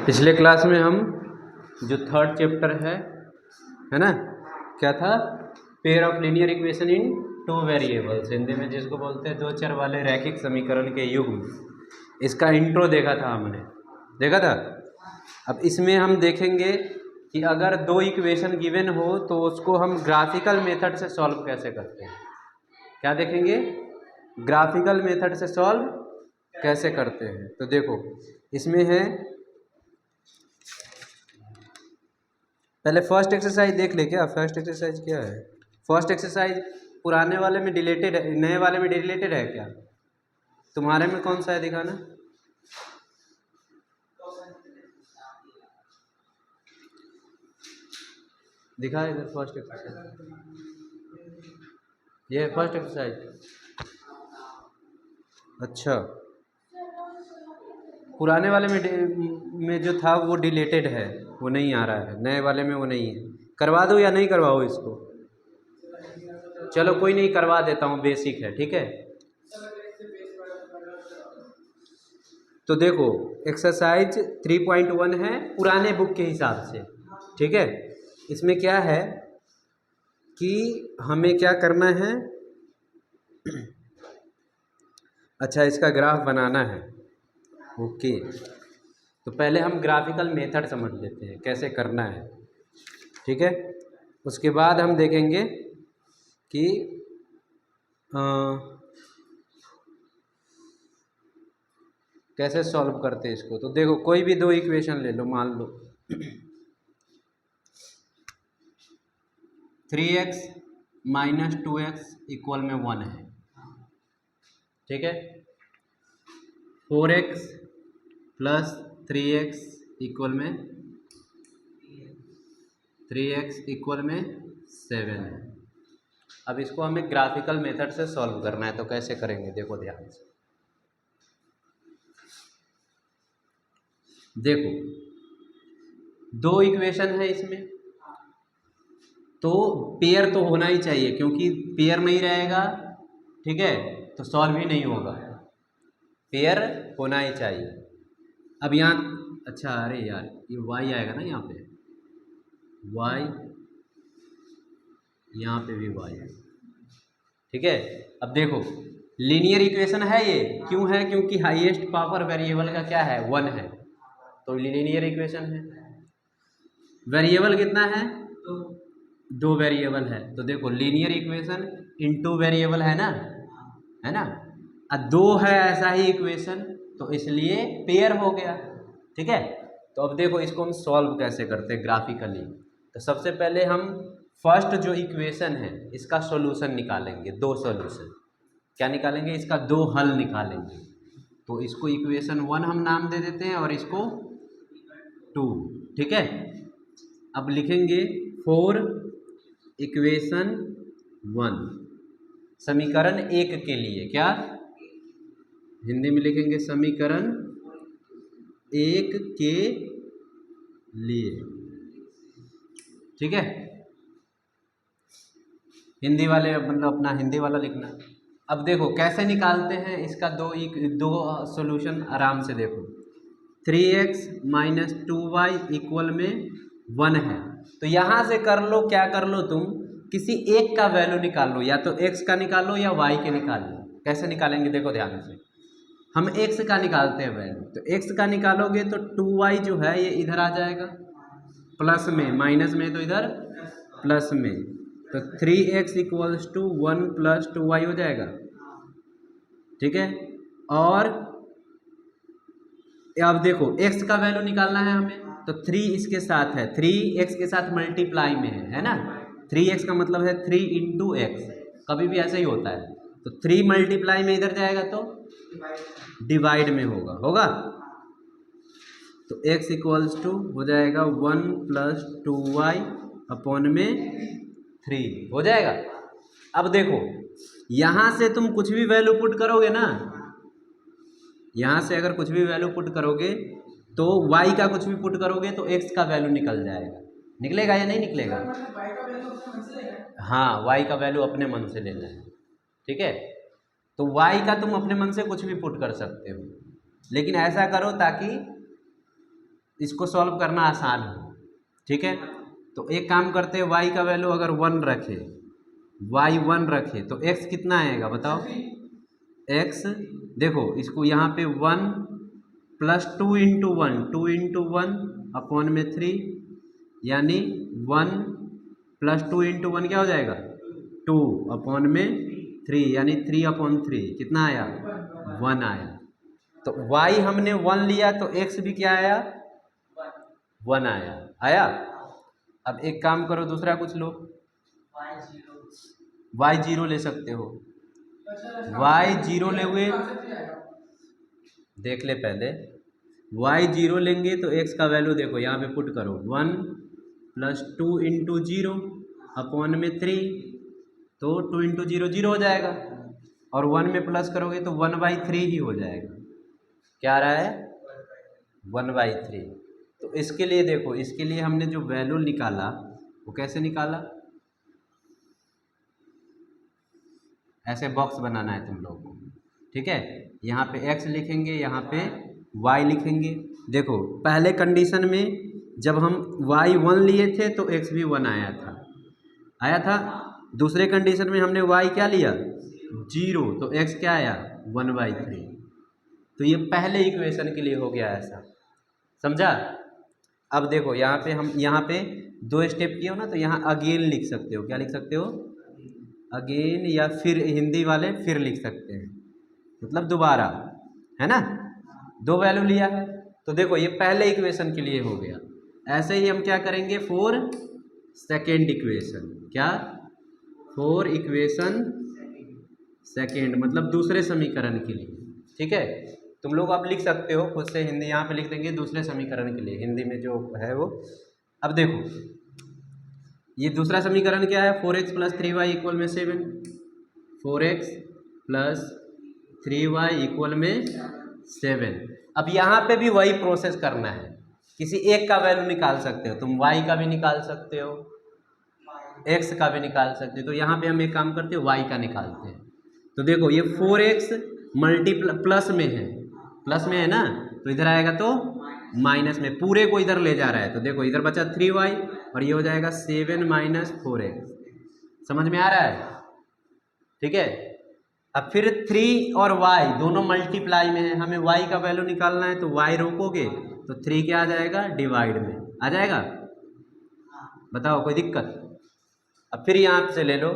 पिछले क्लास में हम जो थर्ड चैप्टर है ना, क्या था? Pair of linear equation in two variables, Hindi में जिसको बोलते हैं दो चर वाले रैखिक समीकरण के युग्म। इसका इंट्रो देखा था हमने, देखा था। अब इसमें हम देखेंगे कि अगर दो इक्वेशन गिवन हो तो उसको हम ग्राफिकल मेथड से सॉल्व कैसे करते हैं। क्या देखेंगे? ग्राफिकल मेथड से सॉल्व कैसे करते हैं। तो देखो इसमें है, पहले फर्स्ट एक्सरसाइज देख ले। क्या फर्स्ट एक्सरसाइज क्या है? फर्स्ट एक्सरसाइज पुराने वाले में डिलीटेड है, नए वाले में डिलीटेड है क्या? तुम्हारे में कौन सा है, दिखाना। दिखा इधर फर्स्ट एक्सरसाइज, ये है फर्स्ट एक्सरसाइज। अच्छा, पुराने वाले में जो था वो डिलीटेड है, वो नहीं आ रहा है। नए वाले में वो नहीं है। करवा दो या नहीं करवाओ इसको? चलो कोई नहीं, करवा देता हूँ, बेसिक है, ठीक है। तो देखो एक्सरसाइज 3.1 है पुराने बुक के हिसाब से, ठीक है। इसमें क्या है कि हमें क्या करना है, अच्छा इसका ग्राफ बनाना है, ओके। तो पहले हम ग्राफिकल मेथड समझ लेते हैं कैसे करना है, ठीक है। उसके बाद हम देखेंगे कि कैसे सॉल्व करते हैं इसको। तो देखो कोई भी दो इक्वेशन ले लो, मान लो 3x माइनस 2x इक्वल में 1 है, ठीक है। 4x प्लस 3x इक्वल में 3x इक्वल में 7 है। अब इसको हमें ग्राफिकल मेथड से सॉल्व करना है। तो कैसे करेंगे देखो ध्यान से। देखो दो इक्वेशन है इसमें, तो पेयर तो होना ही चाहिए, क्योंकि पेयर नहीं रहेगा, ठीक है, तो सॉल्व ही नहीं होगा। पेयर होना ही चाहिए। अब यहाँ, अच्छा अरे यार ये y आएगा ना, यहाँ पे y, यहाँ पे भी y है, ठीक है। अब देखो लीनियर इक्वेशन है ये, क्यों है? क्योंकि हाईएस्ट पावर वेरिएबल का क्या है? 1 है, तो लीनियर इक्वेशन है। वेरिएबल कितना है? दो वेरिएबल है। तो देखो लीनियर इक्वेशन इनटू वेरिएबल है ना। अब दो है ऐसा ही इक्वेशन, तो इसलिए पेयर हो गया, ठीक है। तो अब देखो इसको हम सॉल्व कैसे करते हैं ग्राफिकली। तो सबसे पहले हम फर्स्ट जो इक्वेशन है इसका सॉल्यूशन निकालेंगे। दो सॉल्यूशन क्या निकालेंगे? इसका दो हल निकालेंगे। तो इसको इक्वेशन 1 हम नाम दे देते हैं और इसको 2, ठीक है। अब लिखेंगे 4 इक्वेशन 1, समीकरण 1 के लिए। क्या हिंदी में लिखेंगे? समीकरण 1 के लिए, ठीक है। हिंदी वाले मतलब अपना हिंदी वाला लिखना। अब देखो कैसे निकालते हैं इसका दो सॉल्यूशन, आराम से देखो। 3x माइनस 2y इक्वल में 1 है, तो यहाँ से कर लो, क्या कर लो तुम, किसी एक का वैल्यू निकाल लो, या तो x का निकालो या y के निकाल लो। कैसे निकालेंगे देखो ध्यान से। हम x का निकालते हैं वैल्यू, तो x का निकालोगे तो 2y जो है ये इधर आ जाएगा प्लस में, माइनस में तो इधर प्लस में, तो 3x equals to 1 plus 2y हो जाएगा, ठीक है। और अब देखो x का वैल्यू निकालना है हमें, तो 3 इसके साथ है, 3x के साथ मल्टीप्लाई में है ना। 3x का मतलब है 3 इंटू एक्स, कभी भी ऐसा ही होता है। तो 3 मल्टीप्लाई में इधर जाएगा तो डिवाइड में होगा। तो x इक्वल्स टू हो जाएगा 1 प्लस 2y अपॉन में 3 हो जाएगा। अब देखो यहाँ से तुम कुछ भी वैल्यू पुट करोगे ना, यहाँ से अगर कुछ भी वैल्यू पुट करोगे तो y का कुछ भी पुट करोगे तो x का वैल्यू निकल जाएगा। निकलेगा या नहीं निकलेगा? हाँ, y का वैल्यू अपने मन से लेना है, ठीक है। तो y का तुम अपने मन से कुछ भी पुट कर सकते हो, लेकिन ऐसा करो ताकि इसको सॉल्व करना आसान है, ठीक है। तो एक काम करते हैं, y का वैल्यू अगर 1 रखे, y 1 रखे तो x कितना आएगा बताओ। x देखो इसको यहाँ पे 1 प्लस 2 इंटू 1, 2 इंटू 1 अपॉन में 3, यानी 1 प्लस 2 इंटू 1 क्या हो जाएगा 2 अपॉन में 3, यानी 3 अपॉन 3 कितना आया 1 आया। तो y हमने 1 लिया तो x भी क्या आया 1 आया। अब एक काम करो, दूसरा कुछ लो, y 0 ले सकते हो। y 0 ले हुए, देख ले पहले, y 0 लेंगे तो x का वैल्यू देखो यहाँ पे पुट करो, 1 प्लस 2 इंटू 0 अपॉन में 3, तो 2 इंटू 0 0 हो जाएगा, और 1 में प्लस करोगे तो 1/3 ही हो जाएगा। क्या आ रहा है 1/3। तो इसके लिए देखो, इसके लिए हमने जो वैल्यू निकाला वो कैसे निकाला, ऐसे बॉक्स बनाना है तुम लोगों को, ठीक है। यहाँ पे x लिखेंगे, यहाँ पे y लिखेंगे। देखो पहले कंडीशन में जब हम y 1 लिए थे तो x भी 1 आया था। दूसरे कंडीशन में हमने y क्या लिया 0, तो x क्या आया 1/3। तो ये पहले इक्वेशन के लिए हो गया ऐसा, समझा। अब देखो यहाँ पे हम यहाँ पे 2 स्टेप किए हो ना, तो यहाँ अगेन लिख सकते हो, क्या लिख सकते हो अगेन, या फिर हिंदी वाले फिर लिख सकते हैं, मतलब दोबारा, है ना। 2 वैल्यू लिया है तो देखो ये पहले इक्वेशन के लिए हो गया। ऐसे ही हम क्या करेंगे फॉर सेकेंड इक्वेशन, क्या फॉर इक्वेशन सेकेंड, मतलब दूसरे समीकरण के लिए, ठीक है। तुम लोग आप लिख सकते हो खुद से, हिंदी यहाँ पे लिख देंगे दूसरे समीकरण के लिए, हिंदी में जो है वो। अब देखो ये दूसरा समीकरण क्या है, 4x प्लस 3y इक्वल में 7, 4x प्लस 3y इक्वल में 7। अब यहाँ पे भी वही प्रोसेस करना है, किसी एक का वैल्यू निकाल सकते हो तुम, y का भी निकाल सकते हो, x का भी निकाल सकते हो। तो यहाँ पे हम एक काम करते हो y का निकालते हैं। तो देखो ये 4x प्लस में है, प्लस में है ना, तो इधर आएगा तो माइनस में, पूरे को इधर ले जा रहा है। तो देखो इधर बचा 3y और ये हो जाएगा 7 माइनस 4x, समझ में आ रहा है, ठीक है। अब फिर 3 और y दोनों मल्टीप्लाई में है, हमें y का वैल्यू निकालना है, तो y रोकोगे तो 3 क्या आ जाएगा डिवाइड में आ जाएगा, बताओ कोई दिक्कत। अब फिर यहाँ से ले लो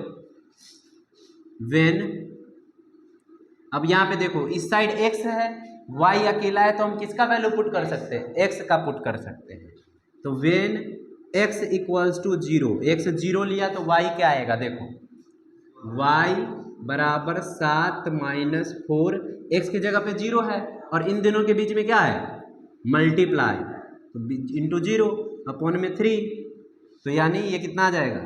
वेन, अब यहाँ पे देखो इस साइड x है, y अकेला है, तो हम किसका वैल्यू पुट कर सकते हैं x का पुट कर सकते हैं। तो when x equals to 0, x 0 लिया तो y क्या आएगा, देखो y बराबर 7 माइनस 4, x की जगह पे 0 है और इन दोनों के बीच में क्या है मल्टीप्लाई, तो इंटू 0 अपॉन में 3, तो यानी ये कितना आ जाएगा,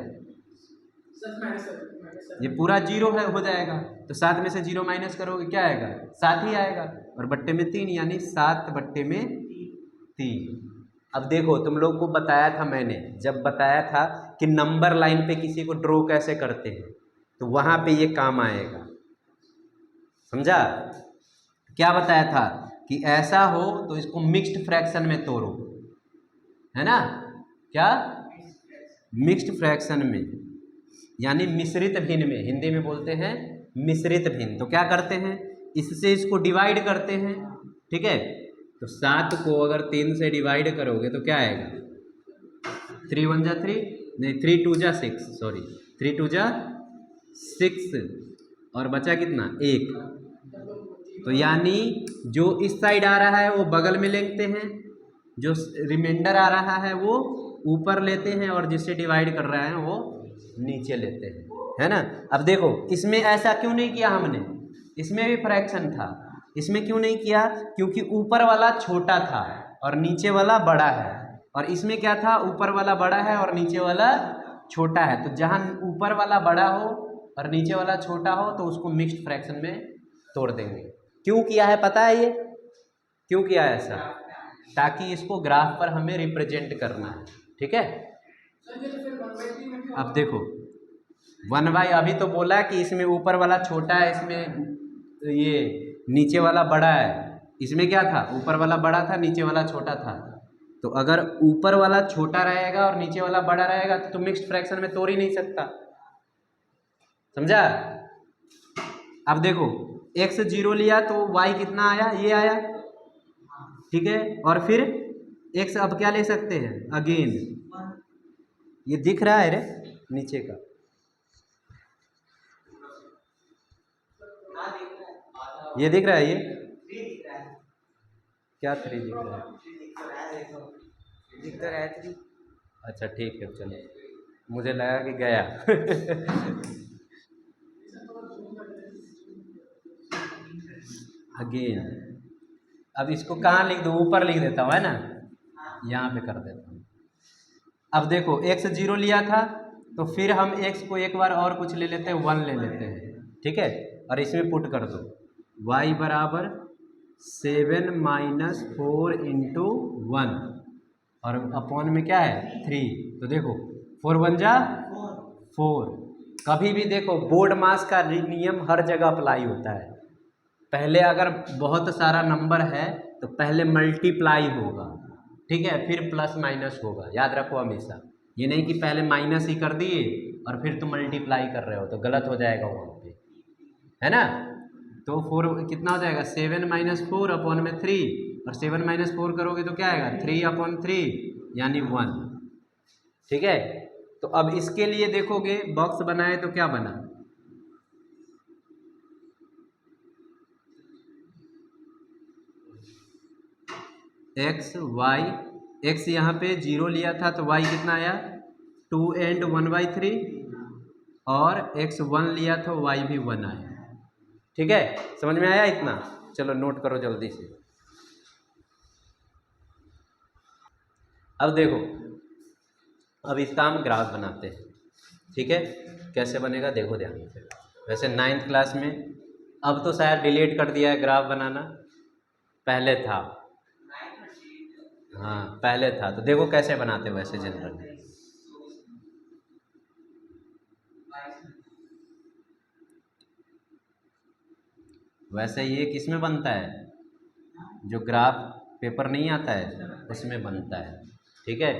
ये पूरा 0 है हो जाएगा, तो 7 में से 0 माइनस करोगे क्या आएगा 7 ही आएगा, और बट्टे में 3 यानी 7 बट्टे में 3। अब देखो तुम लोग को बताया था मैंने, जब बताया था कि नंबर लाइन पे किसी को ड्रॉ कैसे करते हैं, तो वहां पे ये काम आएगा, समझा। क्या बताया था कि ऐसा हो तो इसको मिक्स्ड फ्रैक्शन में तोड़ो, है ना, क्या मिक्स्ड फ्रैक्शन में, यानी मिश्रित भिन्न में, हिंदी में बोलते हैं मिश्रित भिन्न। तो क्या करते हैं, इससे इसको डिवाइड करते हैं, ठीक है। तो 7 को अगर 3 से डिवाइड करोगे तो क्या आएगा 3 1 जा 3, नहीं 3 2 जा 6, सॉरी 3 2 जा 6, और बचा कितना 1। तो यानी जो इस साइड आ रहा है वो बगल में लेते हैं, जो रिमाइंडर आ रहा है वो ऊपर लेते हैं, और जिससे डिवाइड कर रहे हैं वो नीचे लेते हैं, है ना। अब देखो इसमें ऐसा क्यों नहीं किया हमने, इसमें भी फ्रैक्शन था, इसमें क्यों नहीं किया, क्योंकि ऊपर वाला छोटा था और नीचे वाला बड़ा है, और इसमें क्या था ऊपर वाला बड़ा है और नीचे वाला छोटा है। तो जहाँ ऊपर वाला बड़ा हो और नीचे वाला छोटा हो तो उसको मिक्स्ड फ्रैक्शन में तोड़ देंगे। क्यों किया है पता है, ये क्यों किया है ऐसा, ताकि इसको ग्राफ पर हमें रिप्रेजेंट करना है, ठीक है। अब देखो 1/, अभी तो बोला कि इसमें ऊपर वाला छोटा है, इसमें ये नीचे वाला बड़ा है, इसमें क्या था ऊपर वाला बड़ा था नीचे वाला छोटा था, तो अगर ऊपर वाला छोटा रहेगा और नीचे वाला बड़ा रहेगा तो मिक्स्ड फ्रैक्शन में तोड़ ही नहीं सकता, समझा। अब देखो x 0 लिया तो y कितना आया, ये आया, ठीक है। और फिर x अब क्या ले सकते हैं, अगेन ये दिख रहा है रे नीचे का, ये दिख रहा है, ये क्या 3 दिख रहा है, दिख तो रहा है 3। अच्छा ठीक है चलो, मुझे लगा कि गया अगेन। अब इसको कहाँ लिख दूँ, ऊपर लिख देता हूँ, है ना, यहाँ पे कर देता हूँ। अब देखो x 0 लिया था तो फिर हम x को एक बार और कुछ ले लेते हैं, 1 ले लेते हैं, ठीक है। और इसमें पुट कर दो y बराबर 7 माइनस 4 इंटू 1 और अपॉन में क्या है 3। तो देखो 4 बन जा 4। कभी भी देखो बोर्ड मास का नियम हर जगह अप्लाई होता है। पहले अगर बहुत सारा नंबर है तो पहले मल्टीप्लाई होगा, ठीक है, फिर प्लस माइनस होगा, याद रखो हमेशा। ये नहीं कि पहले माइनस ही कर दिए और फिर तुम मल्टीप्लाई कर रहे हो तो गलत हो जाएगा वहाँ पे, है ना। तो 4 कितना हो जाएगा, 7 माइनस 4 अपॉन में 3, और 7 माइनस 4 करोगे तो क्या आएगा 3 अपॉन 3 यानी 1, ठीक है। तो अब इसके लिए देखोगे बॉक्स बनाए तो क्या बना, x y, x यहाँ पे 0 लिया था तो y कितना आया 2 and 1/3, और x 1 लिया तो y भी 1 आया, ठीक है। समझ में आया इतना, चलो नोट करो जल्दी से। अब देखो अब इसका हम ग्राफ बनाते हैं, ठीक है। कैसे बनेगा देखो ध्यान से। वैसे 9th क्लास में, अब तो शायद डिलीट कर दिया है ग्राफ बनाना, पहले था, हाँ पहले था। तो देखो कैसे बनाते हो वैसे जनरल, वैसे ये किस में बनता है, जो ग्राफ पेपर नहीं आता है उसमें बनता है, ठीक है।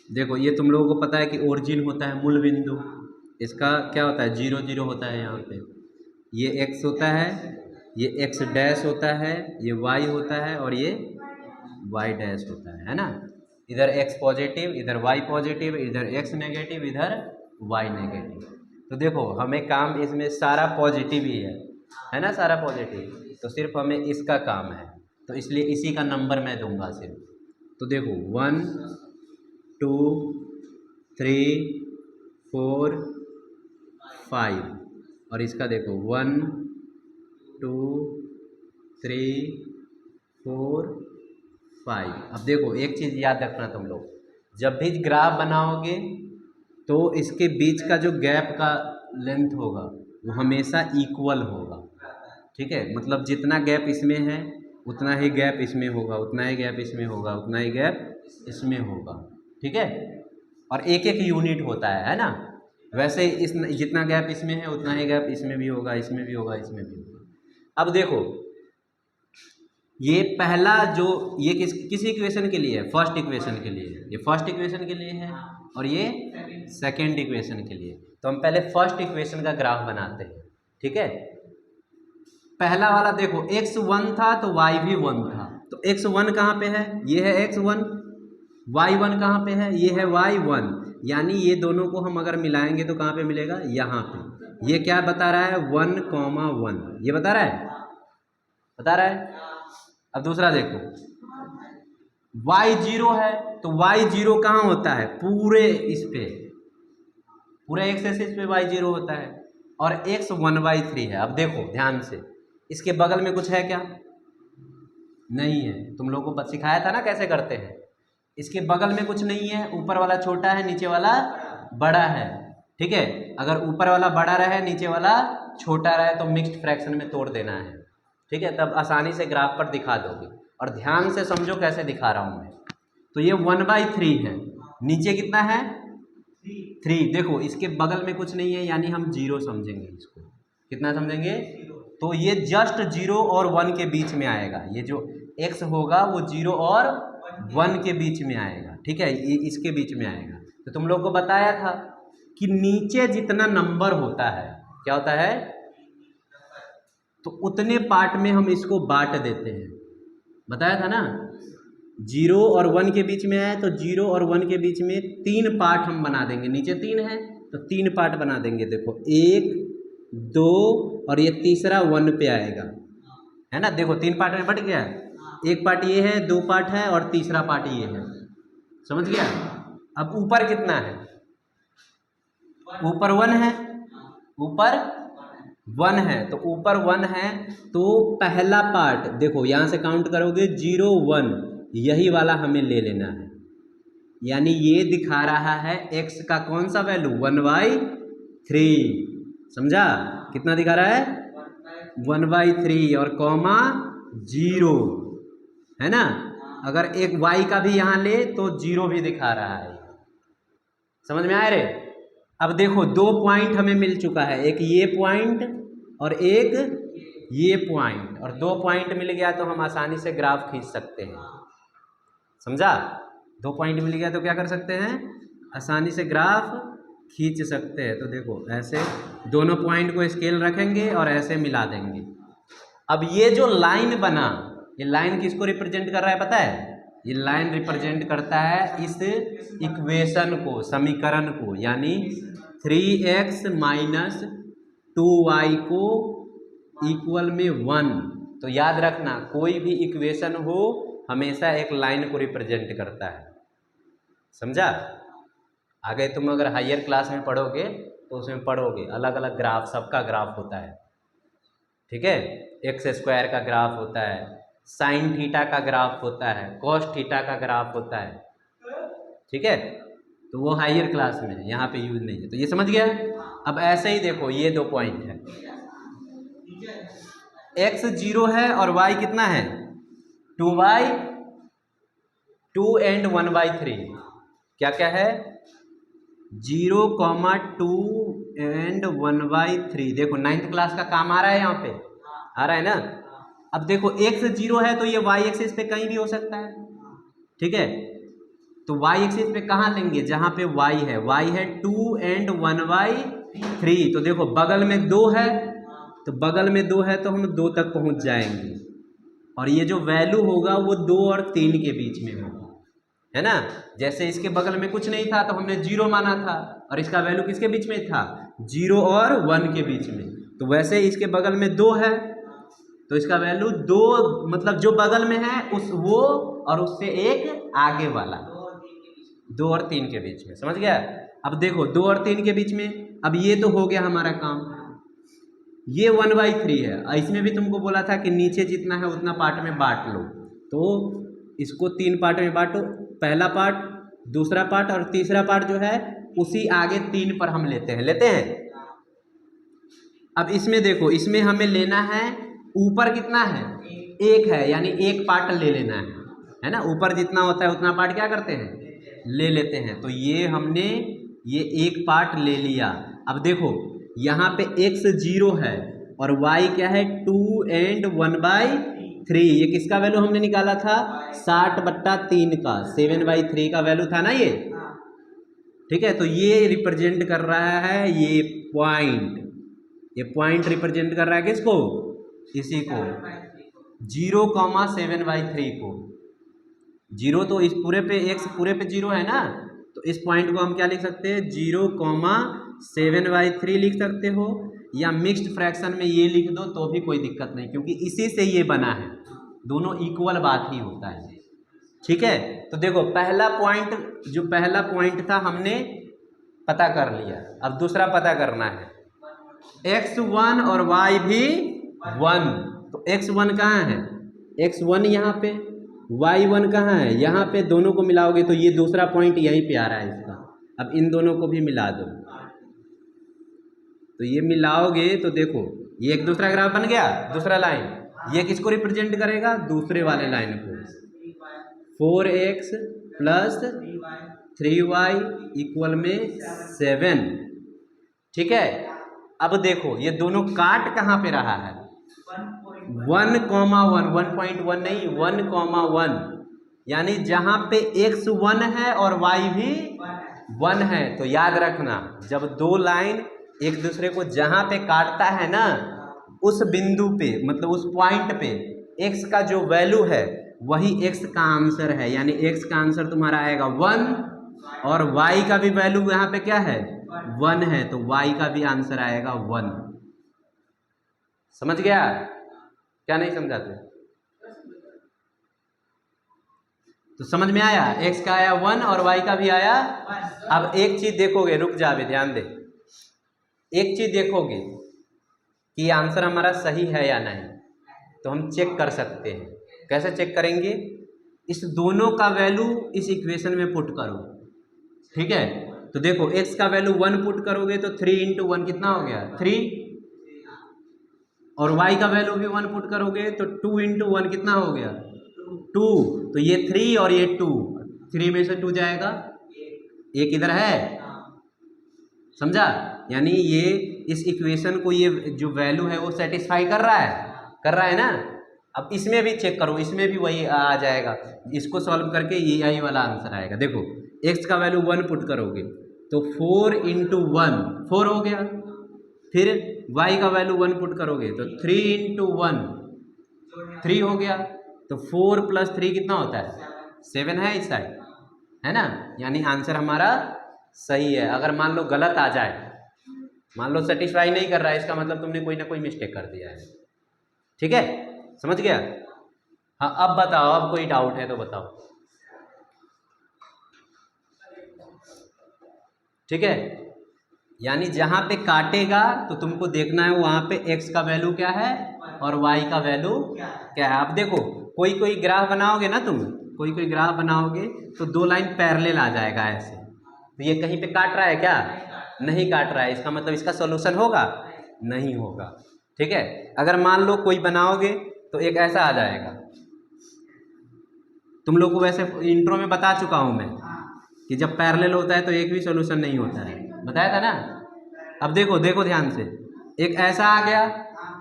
देखो ये तुम लोगों को पता है कि ओरिजिन होता है मूल बिंदु, इसका क्या होता है 0 0 होता है, यहाँ पे ये x होता है, ये x डैश होता है, ये y होता है और ये y डैश होता है ना। इधर x पॉजिटिव, इधर y पॉजिटिव, इधर x नेगेटिव, इधर y नेगेटिव। तो देखो हमें काम इसमें सारा पॉजिटिव ही है ना, सारा पॉजिटिव, तो सिर्फ हमें इसका काम है, तो इसलिए इसी का नंबर मैं दूंगा सिर्फ। तो देखो 1 2 3 4 5, और इसका देखो 1 2 3 4 5। अब देखो एक चीज़ याद रखना तुम लोग, जब भी ग्राफ बनाओगे तो इसके बीच का जो गैप का लेंथ होगा वो हमेशा इक्वल होगा, ठीक है। मतलब जितना गैप इसमें है उतना ही गैप इसमें होगा, उतना ही गैप इसमें होगा, उतना ही गैप इसमें होगा, ठीक है। और एक एक यूनिट होता है ना, वैसे इस जितना गैप इसमें है उतना ही गैप इसमें भी होगा, इसमें भी होगा, इसमें भी होगा। अब देखो ये पहला जो ये किस इक्वेशन के लिए है, फर्स्ट इक्वेशन के लिए है, ये फर्स्ट इक्वेशन के लिए है और ये सेकेंड इक्वेशन के लिए। तो हम पहले फर्स्ट इक्वेशन का ग्राफ बनाते हैं, ठीक है। पहला वाला देखो x 1 था तो y भी 1 था, तो x 1 कहाँ पे है, ये है x 1, y 1 कहाँ पे है, ये है y 1, यानी ये दोनों को हम अगर मिलाएंगे तो कहाँ पे मिलेगा, यहाँ पे। ये क्या बता रहा है 1,1, ये बता रहा है, बता रहा है। अब दूसरा देखो y 0 है तो y 0 कहाँ होता है, पूरे इस पे, पूरे x एक्सिस पे y 0 होता है, और x 1/3 है। अब देखो ध्यान से, इसके बगल में कुछ है क्या, नहीं है। तुम लोगों को सिखाया था ना कैसे करते हैं, इसके बगल में कुछ नहीं है, ऊपर वाला छोटा है नीचे वाला बड़ा है, ठीक है। अगर ऊपर वाला बड़ा रहे नीचे वाला छोटा रहे तो मिक्स्ड फ्रैक्शन में तोड़ देना है, ठीक है, तब आसानी से ग्राफ पर दिखा दोगे। और ध्यान से समझो कैसे दिखा रहा हूँ मैं। तो ये 1/3 है, नीचे कितना है 3। देखो इसके बगल में कुछ नहीं है यानी हम 0 समझेंगे इसको, कितना समझेंगे तो ये जस्ट 0 और 1 के बीच में आएगा। ये जो x होगा वो 0 और 1 के बीच में आएगा, ठीक है, ये इसके बीच में आएगा। तो तुम लोग को बताया था कि नीचे जितना नंबर होता है, क्या होता है, तो उतने पार्ट में हम इसको बांट देते हैं, बताया था ना। 0 और 1 के बीच में आए तो 0 और 1 के बीच में 3 पार्ट हम बना देंगे, नीचे 3 है तो 3 पार्ट बना देंगे। देखो 1 2 और ये तीसरा 1 पे आएगा, है ना। देखो 3 पार्ट में बट गया, एक पार्ट ये है, 2 पार्ट है और तीसरा पार्ट ये है, समझ गया। अब ऊपर कितना है, ऊपर 1 है, ऊपर 1 है, तो ऊपर 1 है तो पहला पार्ट देखो यहाँ से काउंट करोगे 0 1, यही वाला हमें ले लेना है। यानी ये दिखा रहा है x का कौन सा वैल्यू, 1/3, समझा। कितना दिखा रहा है, 1/3 और कॉमा 0, है ना। अगर एक y का भी यहाँ ले तो 0 भी दिखा रहा है, समझ में आया रे। अब देखो 2 पॉइंट हमें मिल चुका है, एक ये पॉइंट और एक ये पॉइंट, और 2 पॉइंट मिल गया तो हम आसानी से ग्राफ खींच सकते हैं, समझा। 2 पॉइंट मिल गया तो क्या कर सकते हैं, आसानी से ग्राफ खींच सकते हैं। तो देखो ऐसे दोनों पॉइंट को स्केल रखेंगे और ऐसे मिला देंगे। अब ये जो लाइन बना, ये लाइन किसको रिप्रेजेंट कर रहा है पता है, ये लाइन रिप्रेजेंट करता है इस इक्वेशन को, समीकरण को, यानी 3x माइनस 2y को इक्वल में 1। तो याद रखना कोई भी इक्वेशन हो हमेशा एक लाइन को रिप्रेजेंट करता है, समझा। आगे तुम अगर हायर क्लास में पढ़ोगे तो उसमें पढ़ोगे अलग अलग ग्राफ, सबका ग्राफ होता है, ठीक है। x² का ग्राफ होता है, साइन थीटा का ग्राफ होता है, कॉस थीटा का ग्राफ होता है, ठीक है। तो वो हायर क्लास में है, यहाँ पे यूज नहीं है। तो ये समझ गया। अब ऐसे ही देखो ये 2 पॉइंट है, x 0 है और y कितना है, 2 and 1/3, क्या क्या है, 0, 2 and 1/3। देखो 9th क्लास का काम आ रहा है, यहाँ पे आ रहा है ना। अब देखो x 0 है तो ये y एक्सिस पे कहीं भी हो सकता है, ठीक है। तो y एक्सिस पे कहाँ लेंगे, जहाँ पे y है 2 and 1/3। तो देखो बगल में 2 है, तो बगल में 2 है तो हम 2 तक पहुँच जाएंगे, और ये जो वैल्यू होगा वो 2 और 3 के बीच में होगा, है ना। जैसे इसके बगल में कुछ नहीं था तो हमने 0 माना था, और इसका वैल्यू किसके बीच में था, 0 और 1 के बीच में। तो वैसे इसके बगल में 2 है तो इसका वैल्यू 2, मतलब जो बगल में है उस वो, और उससे एक आगे वाला, 2 और 3 के बीच में, समझ गया। अब देखो 2 और 3 के बीच में, अब ये तो हो गया हमारा काम। ये 1/3 है, इसमें भी तुमको बोला था कि नीचे जितना है उतना पार्ट में बांट लो। तो इसको 3 पार्ट में बांटो, पहला पार्ट, दूसरा पार्ट और तीसरा पार्ट जो है उसी आगे 3 पर हम लेते हैं। अब इसमें देखो, इसमें हमें लेना है, ऊपर कितना है, 1 है, यानी 1 पार्ट ले लेना है ना। ऊपर जितना होता है उतना पार्ट क्या करते हैं, ले लेते हैं। तो ये हमने ये 1 पार्ट ले लिया। अब देखो यहाँ पे x 0 है और y क्या है, 2 and 1/3। ये किसका वैल्यू हमने निकाला था, 60/3 का, 7/3 का वैल्यू था ना ये, ठीक है। तो ये रिप्रेजेंट कर रहा है ये पॉइंट रिप्रेजेंट कर रहा है किसको, इसी को, 0,7/3 को। 0 तो इस पूरे पे, x पूरे पे 0 है ना, तो इस पॉइंट को हम क्या लिख सकते हैं, 0,7/3 लिख सकते हो, या मिक्स्ड फ्रैक्शन में ये लिख दो तो भी कोई दिक्कत नहीं, क्योंकि इसी से ये बना है, दोनों इक्वल बात ही होता है, ठीक है। तो देखो पहला पॉइंट था हमने पता कर लिया। अब दूसरा पता करना है, x1 और y भी 1। तो x1 कहाँ है, x1 यहाँ पे, y1 कहाँ है, यहाँ पे। दोनों को मिलाओगे तो ये दूसरा पॉइंट यहीं पे आ रहा है इसका। अब इन दोनों को भी मिला दो, तो ये मिलाओगे तो देखो ये एक दूसरा ग्राफ बन गया, दूसरा लाइन। ये किसको रिप्रेजेंट करेगा, दूसरे वाले लाइन को, 4x + 3y इक्वल में 7, ठीक है। अब देखो ये दोनों काट कहाँ पे रहा है, 1,1 1.1 नहीं 1,1, यानी जहां पे x 1 है और y भी 1 है। तो याद रखना जब दो लाइन एक दूसरे को जहां पे काटता है ना, उस बिंदु पे मतलब उस पॉइंट पे x का जो वैल्यू है वही x का आंसर है, यानी x का आंसर तुम्हारा आएगा 1 और y का भी वैल्यू यहाँ पे क्या है 1 है, तो y का भी आंसर आएगा 1। समझ गया क्या नहीं समझाते? तो समझ में आया, x का आया 1 और y का भी आया। अब एक चीज देखोगे, रुक जा, ध्यान दे, एक चीज देखोगे कि आंसर हमारा सही है या नहीं, तो हम चेक कर सकते हैं। कैसे चेक करेंगे? इस दोनों का वैल्यू इस इक्वेशन में पुट करो, ठीक है। तो देखो x का वैल्यू 1 पुट करोगे तो 3 इंटू 1 कितना हो गया 3, और y का वैल्यू भी 1 पुट करोगे तो 2 इंटू 1 कितना हो गया 2। तो ये 3 और ये 2, 3 में से 2 जाएगा, एक इधर है, समझा? यानी ये इस इक्वेशन को ये जो वैल्यू है वो सेटिस्फाई कर रहा है ना। अब इसमें भी चेक करो, इसमें भी वही आ जाएगा, इसको सॉल्व करके ये यही वाला आंसर आएगा। देखो x का वैल्यू 1 पुट करोगे तो 4 इंटू 1 4 हो गया, फिर y का वैल्यू 1 पुट करोगे तो 3 इंटू 1 3 हो गया, तो 4 प्लस 3 कितना होता है 7 है इस साइड, है ना। यानी आंसर हमारा सही है। अगर मान लो गलत आ जाए, मान लो सेटिस्फाई नहीं कर रहा है, इसका मतलब तुमने कोई ना कोई मिस्टेक कर दिया है, ठीक है, समझ गया? हाँ अब बताओ, अब कोई डाउट है तो बताओ, ठीक है। यानी जहां पे काटेगा तो तुमको देखना है वहां पे x का वैल्यू क्या है और y का वैल्यू क्या है। अब देखो कोई ग्राफ बनाओगे ना तुम, कोई ग्राफ बनाओगे तो दो लाइन पैरेलल आ जाएगा ऐसे, तो ये कहीं पे काट रहा है क्या? नहीं काट रहा है, इसका मतलब इसका सॉल्यूशन होगा नहीं होगा, ठीक है। अगर मान लो कोई बनाओगे तो एक ऐसा आ जाएगा, तुम लोग को वैसे इंट्रो में बता चुका हूं मैं कि जब पैरेलल होता है तो एक भी सॉल्यूशन नहीं होता है, बताया था ना। अब देखो देखो ध्यान से, एक ऐसा आ गया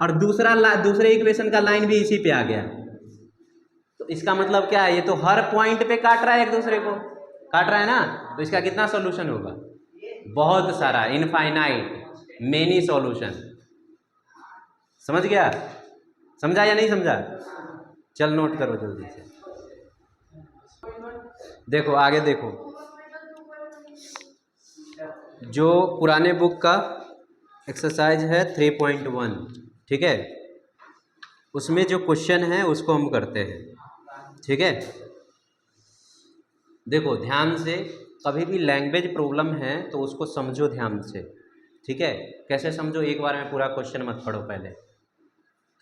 और दूसरे इक्वेशन का लाइन भी इसी पे आ गया, तो इसका मतलब क्या है, ये तो हर पॉइंट पे काट रहा है, एक दूसरे को काट रहा है ना, तो इसका कितना सॉल्यूशन होगा? बहुत सारा, इनफाइनाइट, मेनी सॉल्यूशन। समझ गया? समझा या नहीं समझा? चल नोट करो जल्दी से, देखो आगे देखो, जो पुराने बुक का एक्सरसाइज है 3.1, ठीक है, उसमें जो क्वेश्चन है उसको हम करते हैं, ठीक है। देखो ध्यान से, कभी भी लैंग्वेज प्रॉब्लम है तो उसको समझो ध्यान से, ठीक है। कैसे समझो? एक बार में पूरा क्वेश्चन मत पढ़ो, पहले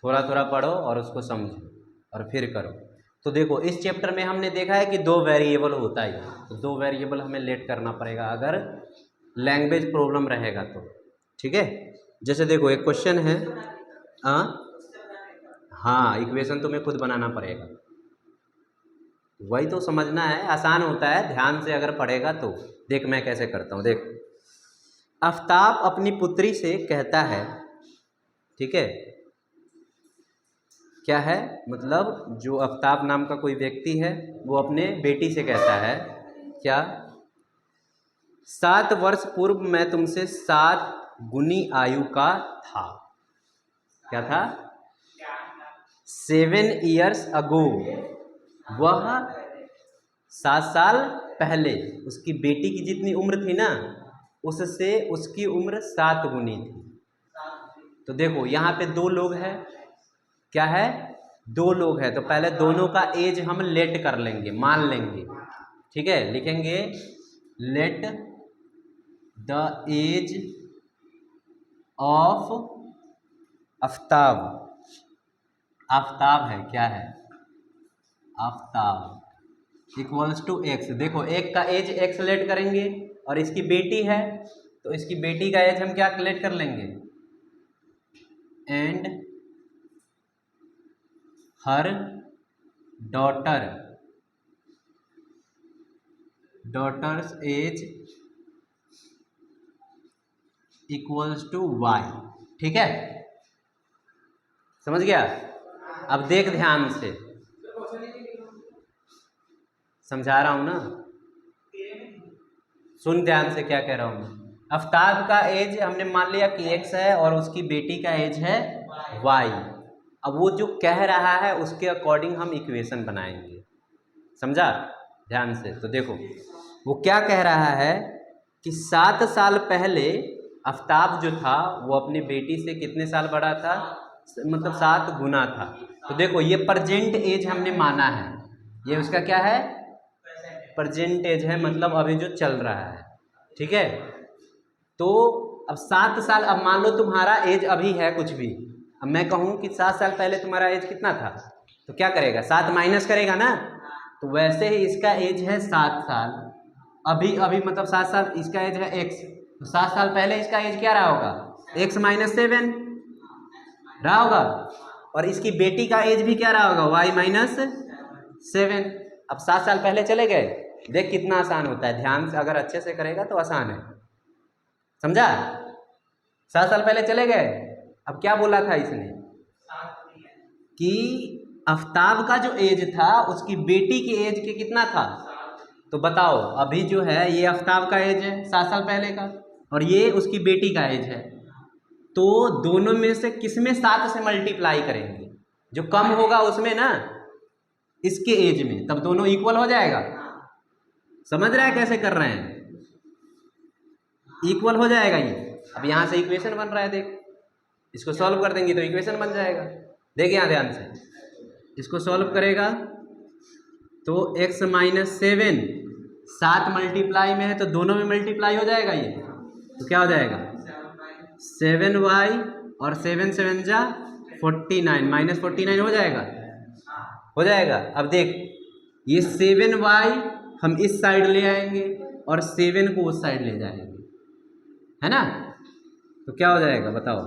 थोड़ा थोड़ा पढ़ो और उसको समझो और फिर करो। तो देखो इस चैप्टर में हमने देखा है कि दो वेरिएबल होता है, तो दो वेरिएबल हमें लेट करना पड़ेगा अगर लैंग्वेज प्रॉब्लम रहेगा तो, ठीक है। जैसे देखो एक क्वेश्चन है, हाँ इक्वेशन तुम्हें खुद बनाना पड़ेगा, वही तो समझना है, आसान होता है ध्यान से अगर पढ़ेगा तो। देख मैं कैसे करता हूँ, देख। आफ्ताब अपनी पुत्री से कहता है, ठीक है, क्या है मतलब जो आफ्ताब नाम का कोई व्यक्ति है वो अपने बेटी से कहता है क्या, 7 वर्ष पूर्व मैं तुमसे 7 गुनी आयु का था। क्या था? 7 years ago, वह 7 साल पहले उसकी बेटी की जितनी उम्र थी ना, उससे उसकी उम्र 7 गुनी थी। तो देखो यहाँ पे दो लोग हैं, क्या है? दो लोग हैं, तो पहले दोनों का एज हम लेट कर लेंगे, मान लेंगे, ठीक है। लिखेंगे let the age of Aftab, Aftab है, क्या है? Aftab equals to x. देखो एक का एज एक्स लेट करेंगे और इसकी बेटी है तो इसकी बेटी का एज हम क्या लेट कर लेंगे, and her daughter's age equals to y, ठीक है, समझ गया? अब देख ध्यान से, समझा रहा हूं ना, सुन ध्यान से क्या कह रहा हूं मैं। आफ्ताब का एज हमने मान लिया कि x है और उसकी बेटी का एज है y। अब वो जो कह रहा है उसके अकॉर्डिंग हम इक्वेशन बनाएंगे, समझा ध्यान से। तो देखो वो क्या कह रहा है कि 7 साल पहले आफ्ताब जो था वो अपनी बेटी से कितने साल बड़ा था, मतलब 7 गुना था। तो देखो ये प्रेजेंट एज हमने माना है, ये उसका क्या है, प्रेजेंट एज है, मतलब अभी जो चल रहा है, ठीक है। तो अब 7 साल, अब मान लो तुम्हारा एज अभी है कुछ भी, अब मैं कहूँ कि 7 साल पहले तुम्हारा एज कितना था, तो क्या करेगा, 7 माइनस करेगा ना। तो वैसे ही इसका एज है 7 साल, अभी अभी मतलब 7 साल इसका एज है x, तो 7 साल पहले इसका एज क्या रहा होगा, x माइनस 7 रहा होगा, और इसकी बेटी का एज भी क्या रहा होगा, y माइनस 7। अब 7 साल पहले चले गए, देख कितना आसान होता है, ध्यान से अगर अच्छे से करेगा तो आसान है, समझा। 7 साल पहले चले गए, अब क्या बोला था इसने कि आफ्ताब का जो एज था उसकी बेटी के एज के कितना था, तो बताओ अभी जो है ये आफ्ताब का एज है 7 साल पहले का, और ये उसकी बेटी का एज है, तो दोनों में से किसमें 7 से मल्टीप्लाई करेंगे, जो कम होगा उसमें ना, इसके एज में, तब दोनों इक्वल हो जाएगा। समझ रहा है कैसे कर रहे हैं, इक्वल हो जाएगा ये। अब यहाँ से इक्वेशन बन रहा है, देख इसको सॉल्व कर देंगे तो इक्वेशन बन जाएगा। देख यहाँ ध्यान से, इसको सॉल्व करेगा तो x माइनस 7 7 मल्टीप्लाई में है तो दोनों में मल्टीप्लाई हो जाएगा ये, तो क्या हो जाएगा 7y और 7 7 जा 49 माइनस 49 हो जाएगा, हो जाएगा। अब देख ये 7y हम इस साइड ले आएंगे और 7 को उस साइड ले जाएंगे, है ना, तो क्या हो जाएगा बताओ,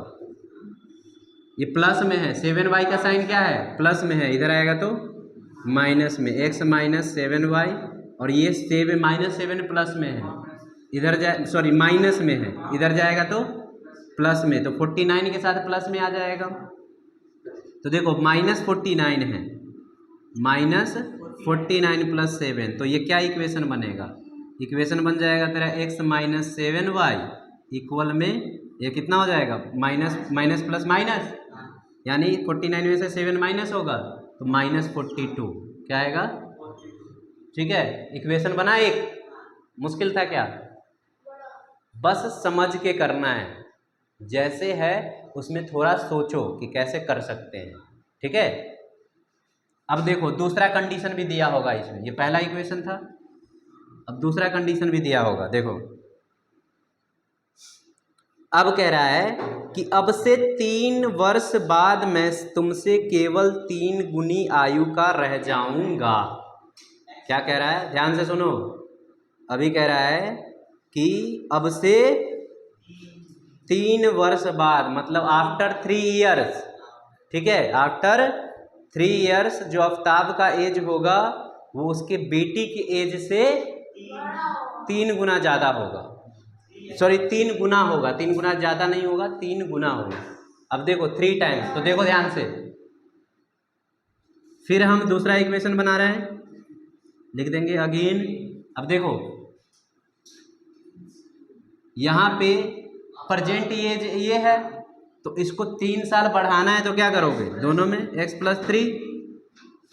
ये प्लस में है, 7y का साइन क्या है, प्लस में है, इधर आएगा तो माइनस में, x माइनस 7y, और ये 7 माइनस 7 प्लस में है, इधर जाए सॉरी माइनस में है, इधर जाएगा तो प्लस में, तो 49 के साथ प्लस में आ जाएगा। तो देखो माइनस 49 है, माइनस 49 प्लस 7, तो ये क्या इक्वेशन बनेगा, इक्वेशन बन जाएगा तेरा x माइनस 7y इक्वल में ये कितना हो जाएगा, माइनस माइनस प्लस माइनस, यानी 49 में से 7 माइनस होगा तो माइनस 42, क्या आएगा, ठीक है। इक्वेशन बना, एक मुश्किल था क्या, बस समझ के करना है, जैसे है उसमें थोड़ा सोचो कि कैसे कर सकते हैं, ठीक है। अब देखो दूसरा कंडीशन भी दिया होगा इसमें, ये पहला इक्वेशन था, अब दूसरा कंडीशन भी दिया होगा, देखो अब कह रहा है कि अब से 3 वर्ष बाद मैं तुमसे केवल 3 गुनी आयु का रह जाऊंगा। क्या कह रहा है, ध्यान से सुनो, अभी कह रहा है कि अब से 3 वर्ष बाद, मतलब आफ्टर 3 ईयर्स, ठीक है, आफ्टर 3 ईयर्स जो आफ्ताब का एज होगा वो उसके बेटी की एज से 3 गुना ज़्यादा होगा, सॉरी 3 गुना होगा, 3 गुना ज़्यादा नहीं होगा, 3 गुना होगा। अब देखो 3 टाइम्स, तो देखो ध्यान से, फिर हम दूसरा इक्वेशन बना रहे हैं, लिख देंगे अगेन। अब देखो यहाँ पे प्रेजेंट एज ये है, तो इसको 3 साल बढ़ाना है, तो क्या करोगे, दोनों में x प्लस 3,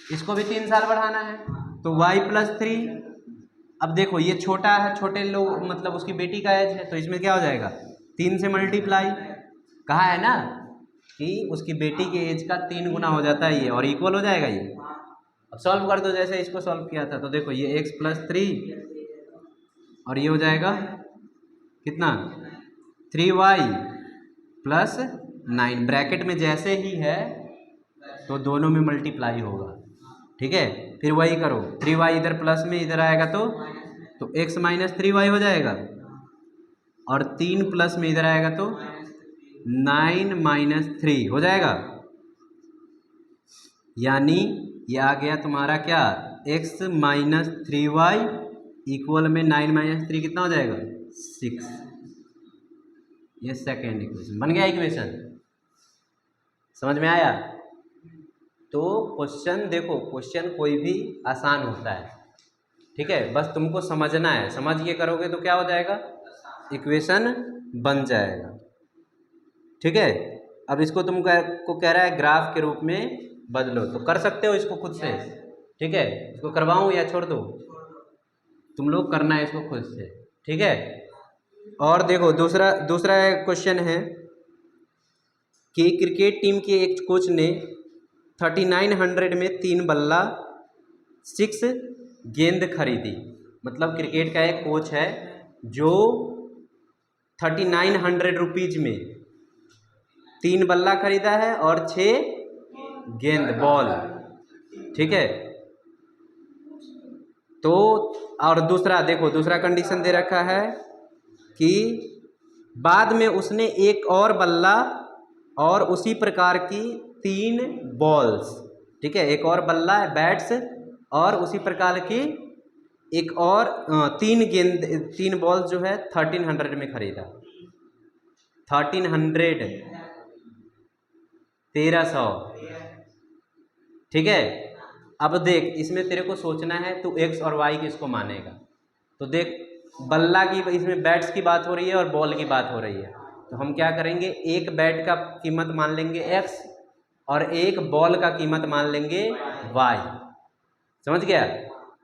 इसको भी 3 साल बढ़ाना है तो y प्लस 3। अब देखो ये छोटा है, छोटे लोग मतलब उसकी बेटी का एज है, तो इसमें क्या हो जाएगा 3 से मल्टीप्लाई, कहा है ना कि उसकी बेटी के एज का 3 गुना हो जाता है ये, और इक्वल हो जाएगा ये। अब सॉल्व कर दो, जैसे इसको सॉल्व किया था, तो देखो ये x प्लस 3 और ये हो जाएगा कितना 3y प्लस 9, ब्रैकेट में जैसे ही है तो दोनों में मल्टीप्लाई होगा, ठीक है। फिर वही करो, 3y इधर प्लस में इधर आएगा तो x माइनस 3y हो जाएगा, और 3 प्लस में इधर आएगा तो 9 माइनस 3 हो जाएगा, यानी ये आ गया तुम्हारा क्या x माइनस 3y इक्वल में 9 माइनस 3 कितना हो जाएगा 6। ये सेकेंड इक्वेशन बन गया, इक्वेशन समझ में आया। तो क्वेश्चन देखो, क्वेश्चन कोई भी आसान होता है, ठीक है, बस तुमको समझना है, समझ के करोगे तो क्या हो जाएगा, इक्वेशन बन जाएगा, ठीक है। अब इसको तुमको कह रहा है ग्राफ के रूप में बदलो, तो कर सकते हो इसको खुद से, ठीक है। इसको करवाऊँ या छोड़ दो, तुम लोग करना है इसको खुद से, ठीक है। और देखो दूसरा क्वेश्चन है कि क्रिकेट टीम के एक कोच ने 3900 में 3 बल्ला 6 गेंद खरीदी। मतलब क्रिकेट का एक कोच है जो 3900 रुपीज में 3 बल्ला खरीदा है और 6 गेंद बॉल, ठीक है। तो और दूसरा देखो, दूसरा कंडीशन दे रखा है कि बाद में उसने एक और बल्ला और उसी प्रकार की 3 बॉल्स, ठीक है, एक और बल्ला बैट्स और उसी प्रकार की एक और 3 गेंद 3 बॉल्स जो है 1300 में खरीदा। 1300 1300, ठीक है। अब देख, इसमें तेरे को सोचना है तू एक्स और वाई किसको मानेगा। तो देख, बल्ला की, इसमें बैट्स की बात हो रही है और बॉल की बात हो रही है, तो हम क्या करेंगे, एक बैट का कीमत मान लेंगे एक्स और एक बॉल का कीमत मान लेंगे वाई। समझ गया।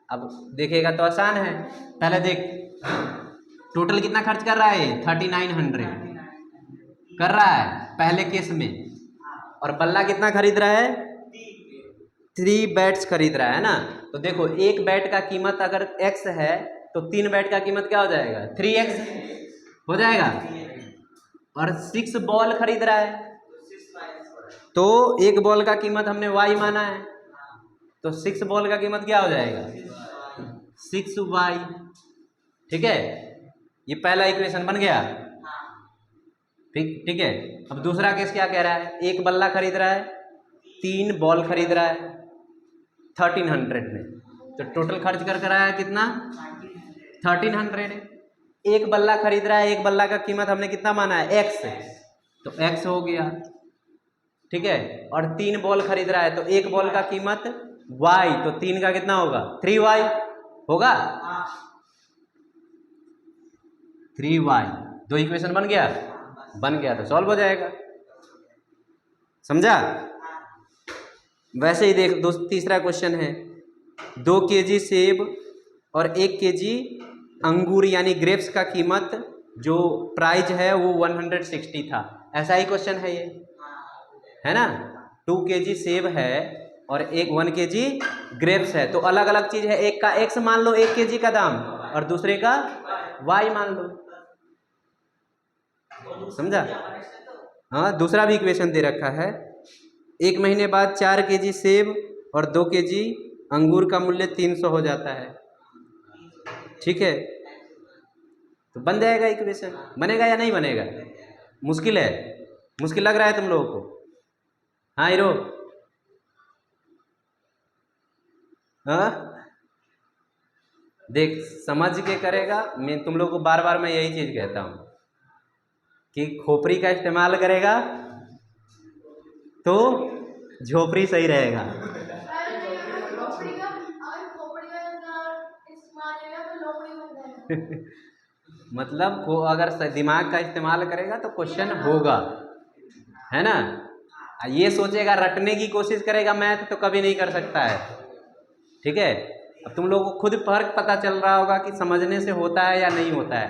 अब देखेगा तो आसान है। पहले देख, टोटल कितना खर्च कर रहा है, 3900 कर रहा है पहले केस में, और बल्ला कितना खरीद रहा है, 3 बैट्स खरीद रहा है ना। तो देखो, एक बैट का कीमत अगर x है तो 3 बैट का कीमत क्या हो जाएगा, 3x हो जाएगा। और 6 बॉल खरीद रहा है तो एक बॉल का कीमत हमने y माना है, तो 6 बॉल का कीमत क्या हो जाएगा, 6y, ठीक है। ये पहला इक्वेशन बन गया, ठीक है। अब दूसरा केस क्या कह रहा है, एक बल्ला खरीद रहा है, 3 बॉल खरीद रहा है 1300 में, तो टोटल खर्च कर रहा है कितना, 1300। एक बल्ला खरीद रहा है, एक बल्ला का कीमत हमने कितना माना है, x, तो x हो गया, ठीक है। और 3 बॉल खरीद रहा है तो एक बॉल का कीमत y, तो 3 का कितना होगा, 3y होगा, 3y। 2 इक्वेशन बन गया, तो सॉल्व हो जाएगा। समझा। वैसे ही देख, तीसरा क्वेश्चन है, 2 kg सेब और 1 kg अंगूर यानी ग्रेप्स का कीमत जो प्राइस है वो 160 था। ऐसा ही क्वेश्चन है ये, है ना। 2 kg सेब है और 1 kg ग्रेप्स है, तो अलग अलग चीज है, एक का x मान लो 1 kg का दाम और दूसरे का y मान लो। समझा। हाँ, दूसरा भी इक्वेशन दे रखा है, 1 महीने बाद 4 kg सेब और 2 kg अंगूर का मूल्य 300 हो जाता है, ठीक है। तो बन जाएगा इक्वेशन, बनेगा या नहीं बनेगा, मुश्किल है, मुश्किल लग रहा है तुम लोगों को। हाँ हीरो, हाँ देख, समझ के करेगा। मैं तुम लोग को बार बार मैं यही चीज कहता हूँ कि खोपड़ी का इस्तेमाल करेगा तो झोपड़ी सही रहेगा। मतलब को अगर दिमाग का इस्तेमाल करेगा तो क्वेश्चन होगा, है ना। ये सोचेगा रटने की कोशिश करेगा मैथ तो कभी नहीं कर सकता है, ठीक है। अब तुम लोगों को खुद फर्क पता चल रहा होगा कि समझने से होता है या नहीं होता है,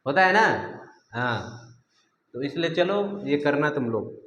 होता है ना। हाँ, तो इसलिए चलो ये करना तुम लोग।